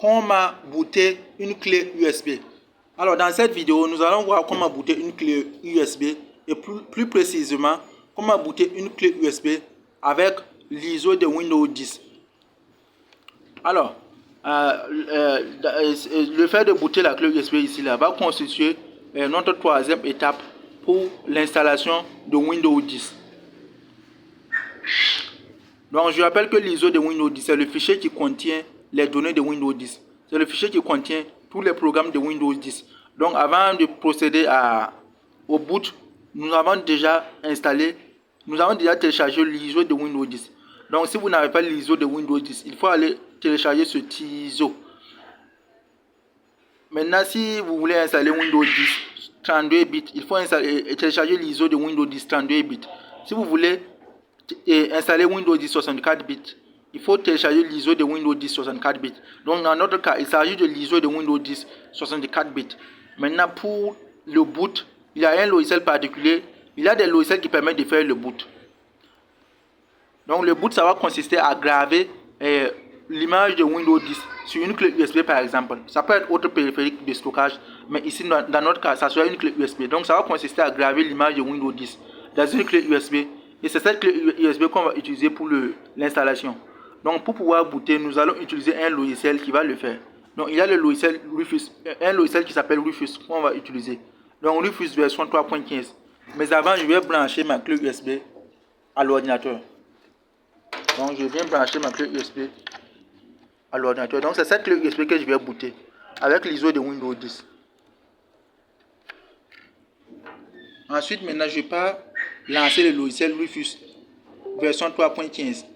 comment booter une clé USB. Alors dans cette vidéo, nous allons voir comment booter une clé USB et plus précisément comment booter une clé USB avec l'ISO de Windows 10. Alors, le fait de booter la clé USB ici là va constituer notre troisième étape pour l'installation de Windows 10. Donc je rappelle que l'ISO de Windows 10 c'est le fichier qui contient les données de Windows 10. C'est le fichier qui contient tous les programmes de Windows 10. Donc avant de procéder au boot, nous avons déjà téléchargé l'ISO de Windows 10. Donc si vous n'avez pas l'ISO de Windows 10, il faut aller télécharger ce ISO. Maintenant, si vous voulez installer Windows 10 32 bits, il faut télécharger l'ISO de Windows 10 32 bits. Si vous voulez installer Windows 10 64 bits, il faut télécharger l'ISO de Windows 10 64 bits. Donc dans notre cas, il s'agit de l'ISO de Windows 10 64 bits. Maintenant, pour le boot, il y a un logiciel particulier. Il y a des logiciels qui permettent de faire le boot. Donc le boot, ça va consister à graver l'image de Windows 10 sur une clé USB par exemple. Ça peut être autre périphérique de stockage, mais ici dans notre cas, ça sera une clé USB. Donc ça va consister à graver l'image de Windows 10 dans une clé USB. Et c'est cette clé USB qu'on va utiliser pour l'installation. Donc pour pouvoir booter, nous allons utiliser un logiciel qui va le faire. Donc il y a le logiciel Rufus, un logiciel qui s'appelle Rufus qu'on va utiliser. Donc Rufus version 3.15. Mais avant, je vais brancher ma clé USB à l'ordinateur. Donc je viens brancher ma clé USB à l'ordinateur. Donc c'est cette clé USB que je vais booter avec l'ISO de Windows 10. Ensuite, maintenant, je pars lancer le logiciel Rufus version 3.15.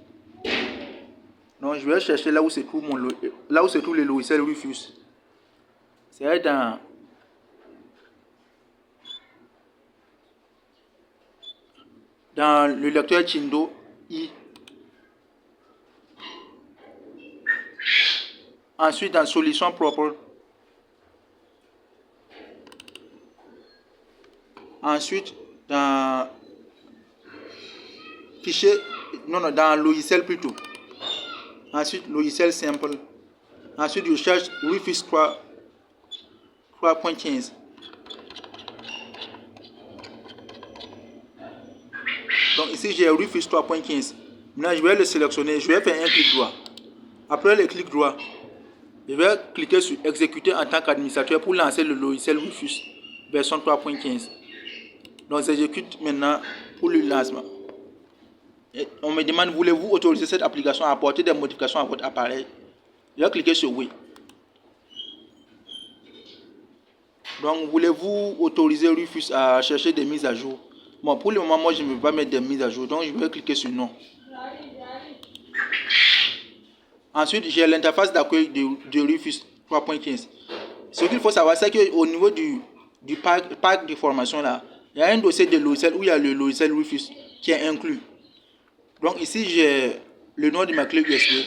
Donc je vais chercher là où se trouve le logiciel Rufus. C'est dans le lecteur Chindo I. Ensuite dans solution propre. Ensuite dans fichier, dans logiciel plutôt. Ensuite logiciel simple. Ensuite je cherche Rufus 3.15. Donc ici j'ai Rufus 3.15. Maintenant je vais le sélectionner, je vais faire un clic droit. Après le clic droit, je vais cliquer sur exécuter en tant qu'administrateur pour lancer le logiciel Rufus version 3.15. Donc j'exécute maintenant pour le lancement. Et on me demande, voulez-vous autoriser cette application à apporter des modifications à votre appareil? Je vais cliquer sur oui. Donc voulez-vous autoriser Rufus à chercher des mises à jour? Bon, pour le moment, moi je ne veux pas mettre des mises à jour, donc je vais cliquer sur non. Ensuite, j'ai l'interface d'accueil de Rufus 3.15. Ce qu'il faut savoir, c'est qu'au niveau du pack de formation là, il y a un dossier de logiciel où il y a le logiciel Rufus qui est inclus. Donc ici, j'ai le nom de ma clé USB.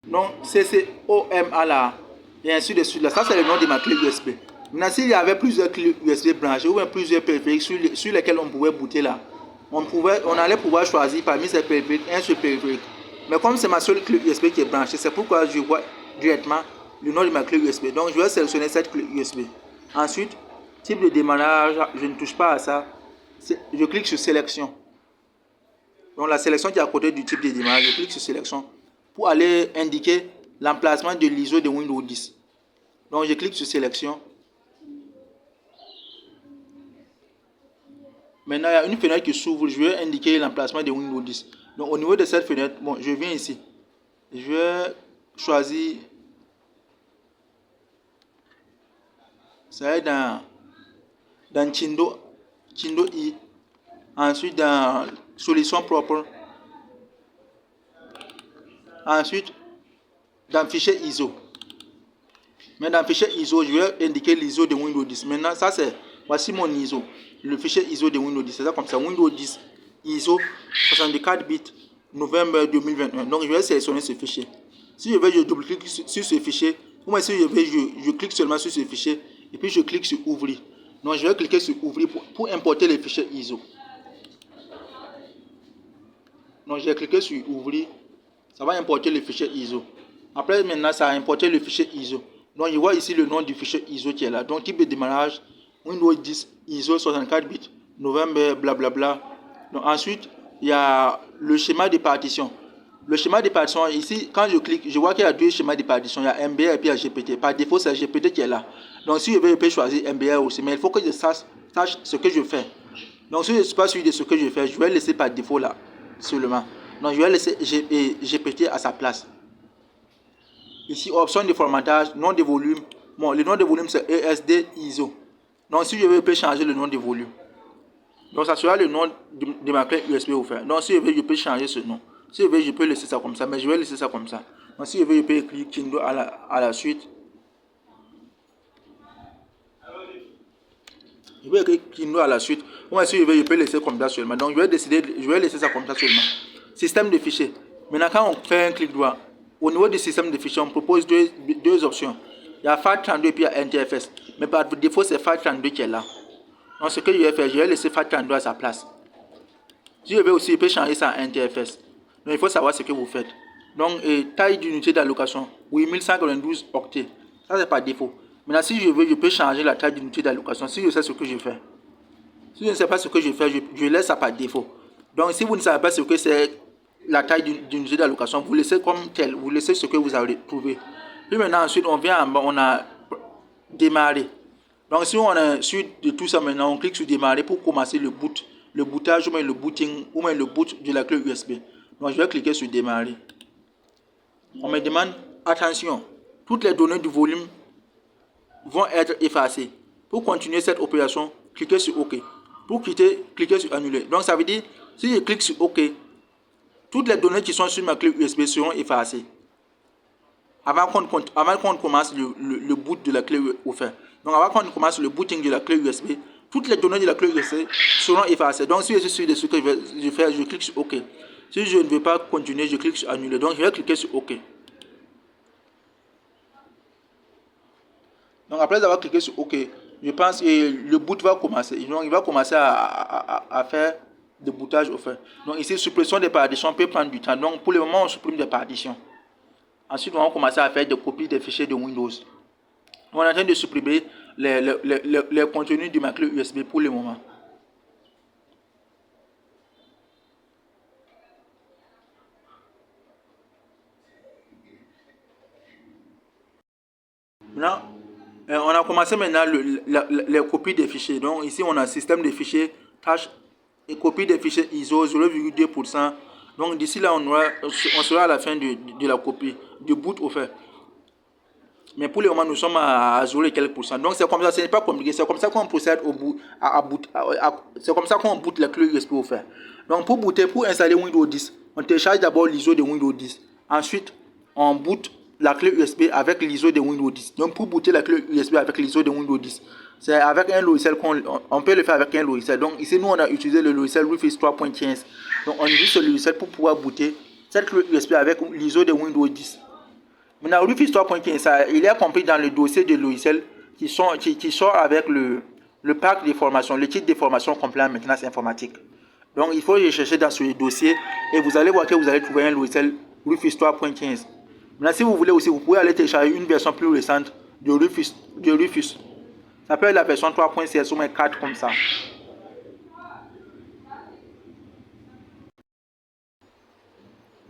Donc CCOMA là, et ainsi de suite. Là, ça c'est le nom de ma clé USB. Maintenant, s'il y avait plusieurs clés USB branchées ou bien plusieurs périphériques sur lesquels on pouvait booter là, on allait pouvoir choisir parmi ces périphériques un seul périphérique. Mais comme c'est ma seule clé USB qui est branchée, c'est pourquoi je vois directement le nom de ma clé USB. Donc je vais sélectionner cette clé USB. Ensuite, type de démarrage, je ne touche pas à ça. Je clique sur sélection. Donc la sélection qui est à côté du type de démarrage, je clique sur sélection pour aller indiquer l'emplacement de l'ISO de Windows 10. Donc je clique sur sélection. Maintenant, il y a une fenêtre qui s'ouvre. Je vais indiquer l'emplacement de Windows 10. Donc, au niveau de cette fenêtre, bon, je viens ici. Je vais choisir. Ça est dans Chindo I. Ensuite, dans solution propre. Ensuite, dans fichier ISO. Mais dans fichier ISO, je vais indiquer l'ISO de Windows 10. Maintenant, ça c'est. Voici mon ISO. Le fichier ISO de Windows 10. C'est ça comme ça. Windows 10 ISO 64 bits novembre 2021. Donc je vais sélectionner ce fichier. Si je vais, je double-clique sur ce fichier. Ou moi si je vais, je clique seulement sur ce fichier. Et puis je clique sur ouvrir. Donc je vais cliquer sur ouvrir pour importer les fichiers ISO. Donc j'ai cliqué sur ouvrir. Ça va importer le fichier ISO. Après, maintenant, ça a importé le fichier ISO. Donc, je vois ici le nom du fichier ISO qui est là. Donc, type de démarrage, Windows 10, ISO 64 bits, novembre, blablabla. Donc, ensuite, il y a le schéma de partition. Le schéma de partition, ici, quand je clique, je vois qu'il y a deux schémas de partition. Il y a MBR et puis il y a GPT. Par défaut, c'est GPT qui est là. Donc, si je veux, je peux choisir MBR aussi. Mais il faut que je sache ce que je fais. Donc, si je ne suis pas sûr de ce que je fais, je vais laisser par défaut là, seulement. Donc, je vais laisser GPT à sa place. Ici, option de formatage, nom de volume. Bon, le nom de volume, c'est ESD ISO. Donc, si je veux, je peux changer le nom de volume. Donc, ça sera le nom de ma clé USB offert. Donc, si je veux, je peux changer ce nom. Si je veux, je peux laisser ça comme ça. Mais je vais laisser ça comme ça. Donc, si je veux, je peux écrire Kindle à la suite. Je vais écrire Kindle à la suite. Ou si je veux, je peux laisser comme ça seulement. Donc, je vais laisser ça comme ça seulement. Système de fichiers. Maintenant, quand on fait un clic droit, au niveau du système de fichiers, on propose deux options. Il y a FAT32 et puis il y a NTFS. Mais par défaut, c'est FAT32 qui est là. Donc, ce que je vais faire, je vais laisser FAT32 à sa place. Si je veux aussi, je peux changer ça en NTFS. Donc, il faut savoir ce que vous faites. Donc, taille d'unité d'allocation, 8192 octets. Ça, c'est par défaut. Maintenant, si je veux, je peux changer la taille d'unité d'allocation si je sais ce que je fais. Si je ne sais pas ce que je fais, je laisse ça par défaut. Donc, si vous ne savez pas ce que c'est la taille d'unité d'allocation, vous laissez comme tel. Vous laissez ce que vous avez trouvé. Puis maintenant, ensuite, on vient en bas, on a démarré. Donc, si on est sûr de tout ça maintenant, on clique sur démarrer pour commencer le bootage ou même le booting ou même le boot de la clé USB. Donc, je vais cliquer sur démarrer. On me demande, attention, toutes les données du volume vont être effacées. Pour continuer cette opération, cliquez sur OK. Pour quitter, cliquez sur annuler. Donc, ça veut dire, si je clique sur OK, toutes les données qui sont sur ma clé USB seront effacées. Avant qu'on commence le boot de la clé offerte. Donc, avant qu'on commence le booting de la clé USB, toutes les données de la clé USB seront effacées. Donc, si je suis sûr de ce que je vais faire, je clique sur OK. Si je ne veux pas continuer, je clique sur annuler. Donc, je vais cliquer sur OK. Donc, après avoir cliqué sur OK, je pense que le boot va commencer. Donc, il va commencer à faire le bootage offert. Donc, ici, suppression des partitions peut prendre du temps. Donc, pour le moment, on supprime des partitions. Ensuite, on va commencer à faire des copies des fichiers de Windows. On est en train de supprimer les contenus de ma clé USB pour le moment. Maintenant, on a commencé maintenant les copies des fichiers. Donc ici, on a système de fichiers, tâche et copie des fichiers ISO 0,2%. Donc d'ici là, on sera à la fin de la copie, du boot offert. Mais pour le moment, nous sommes à 0 et quelques %. Donc c'est comme ça, ce n'est pas compliqué. C'est comme ça qu'on procède au boot. C'est comme ça qu'on boot la clé USB offert. Donc pour booter, pour installer Windows 10, on télécharge d'abord l'ISO de Windows 10. Ensuite, on boot la clé USB avec l'ISO de Windows 10. Donc pour booter la clé USB avec l'ISO de Windows 10, c'est avec un logiciel on peut le faire avec un logiciel. Donc ici, nous, on a utilisé le logiciel Rufus 3.15. Donc on utilise ce logiciel pour pouvoir booter cette clé USB avec l'ISO de Windows 10. Maintenant, Rufus 3.15, il est compris dans le dossier de logiciel qui sort avec le pack de formation, le titre de formation complet en maintenance informatique. Donc, il faut rechercher dans ce dossier et vous allez voir que vous allez trouver un logiciel Rufus 3.15. Maintenant, si vous voulez aussi, vous pouvez aller télécharger une version plus récente de Rufus. Ça peut être la version 3.16 ou même 4 comme ça.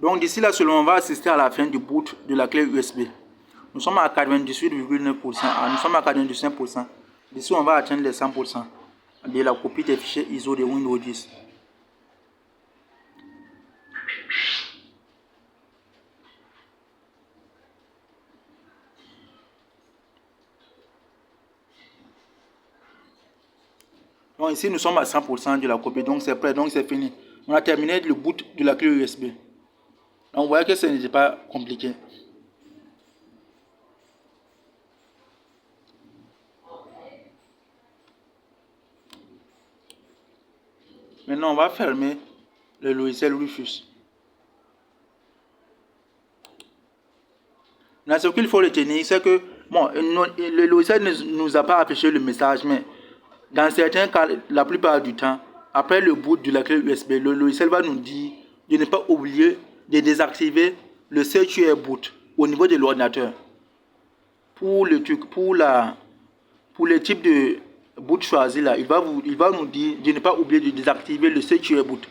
Donc d'ici là seulement, on va assister à la fin du boot de la clé USB. Nous sommes à 98,9%. Nous sommes à 95%. D'ici, on va atteindre les 100% de la copie des fichiers ISO de Windows 10. Donc ici, nous sommes à 100% de la copie. Donc c'est prêt, donc c'est fini. On a terminé le boot de la clé USB. Donc vous voyez que ce n'était pas compliqué. Maintenant, on va fermer le logiciel Rufus. Là, ce qu'il faut retenir, c'est que bon, le logiciel ne nous a pas affiché le message, mais dans certains cas, la plupart du temps, après le boot de la clé USB, le logiciel va nous dire de ne pas oublier de désactiver le Secure Boot au niveau de l'ordinateur. Pour le type de boot choisi là, il va nous dire de ne pas oublier de désactiver le Secure Boot.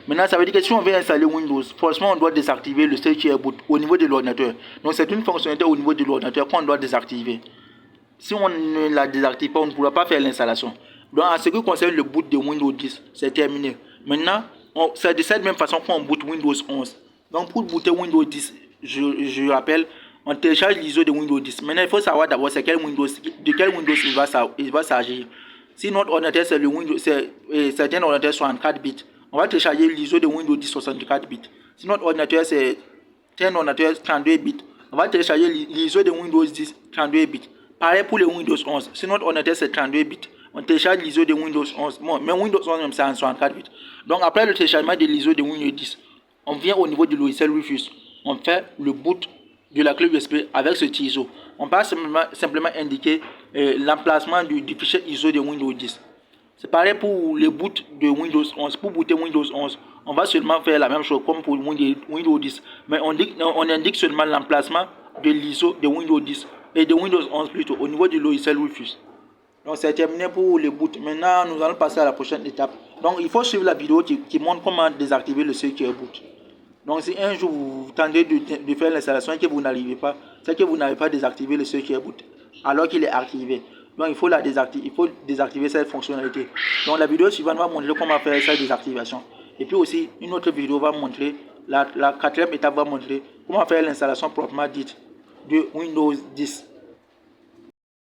Maintenant, ça veut dire que si on veut installer Windows, forcément on doit désactiver le Secure Boot au niveau de l'ordinateur. Donc c'est une fonctionnalité au niveau de l'ordinateur qu'on doit désactiver. Si on ne la désactive pas, on ne pourra pas faire l'installation. Donc en ce qui concerne le boot de Windows 10, c'est terminé. Maintenant, c'est de cette même façon qu'on boot Windows 11. Donc pour booter Windows 10, je rappelle, on télécharge l'ISO de Windows 10. Maintenant, il faut savoir d'abord de quel Windows il va s'agir. Si notre ordinateur c'est le Windows, c'est un ordinateur 64 bits, on va télécharger l'ISO de Windows 10 64 bits. Si notre ordinateur c'est un ordinateur 32 bits, on va télécharger l'ISO de Windows 10 32 bits. Pareil pour le Windows 11. Si notre ordinateur c'est 32 bits, on télécharge l'ISO de Windows 11. Bon, mais Windows 11 même c'est en 64 bits. Donc après le téléchargement de l'ISO de Windows 10, on vient au niveau du logiciel Rufus. On fait le boot de la clé USB avec ce ISO. On va simplement indiquer l'emplacement du fichier ISO de Windows 10. C'est pareil pour le boot de Windows 11. Pour booter Windows 11, on va seulement faire la même chose comme pour Windows 10. Mais on indique seulement l'emplacement de l'ISO de Windows 10 et de Windows 11 plutôt au niveau du logiciel Rufus. Donc c'est terminé pour le boot. Maintenant, nous allons passer à la prochaine étape. Donc il faut suivre la vidéo qui montre comment désactiver le Secure Boot. Donc si un jour vous tentez de faire l'installation et que vous n'arrivez pas, c'est que vous n'avez pas désactivé le Secure Boot alors qu'il est activé. Donc il faut désactiver cette fonctionnalité. Donc la vidéo suivante va montrer comment faire cette désactivation. Et puis aussi une autre vidéo va montrer, la quatrième étape va montrer comment faire l'installation proprement dite de Windows 10.